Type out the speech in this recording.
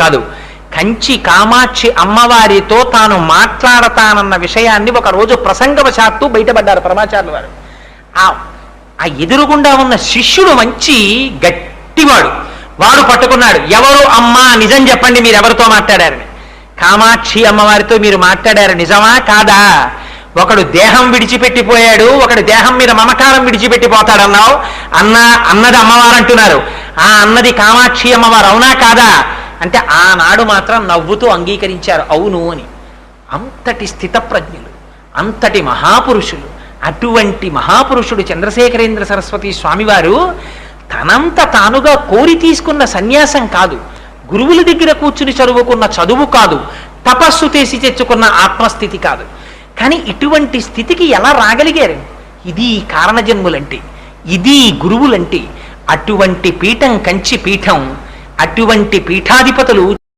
కాదు. కంచి కామాక్షి అమ్మవారితో తాను మాట్లాడతానన్న విషయాన్ని ఒకరోజు ప్రసంగవశాత్తు బయటపడ్డారు పరమాచార్యుల వారు. ఆ ఎదురుగుండా ఉన్న శిష్యుడు మంచి గట్టివాడు, వాడు పట్టుకున్నాడు. ఎవరు అమ్మా నిజం చెప్పండి, మీరు ఎవరితో మాట్లాడారని. కామాక్షి అమ్మవారితో మీరు మాట్లాడారు, నిజమా కాదా? ఒకడు దేహం విడిచిపెట్టిపోయాడు, ఒకడు దేహం మీద మమకారం విడిచిపెట్టిపోతాడన్నావు. అన్నది అమ్మవారు అంటున్నారు. ఆ అన్నది కామాక్షి అమ్మవారు, అవునా కాదా అంటే ఆనాడు మాత్రం నవ్వుతూ అంగీకరించారు అవును అని. అంతటి స్థితప్రజ్ఞులు, అంతటి మహాపురుషులు. అటువంటి మహాపురుషుడు చంద్రశేఖరేంద్ర సరస్వతి స్వామివారు తనంత తానుగా కోరి తీసుకున్న సన్యాసం కాదు, గురువుల దగ్గర కూర్చుని చదువుకున్న చదువు కాదు, తపస్సు చేసి తెచ్చుకున్న ఆత్మస్థితి కాదు. కానీ ఇటువంటి స్థితికి ఎలా రాగలిగారు? ఇది కారణజన్ములంటే, ఇది గురువులంటే. అటువంటి పీఠం కంచి పీఠం, అటువంటి పీఠాధిపతులు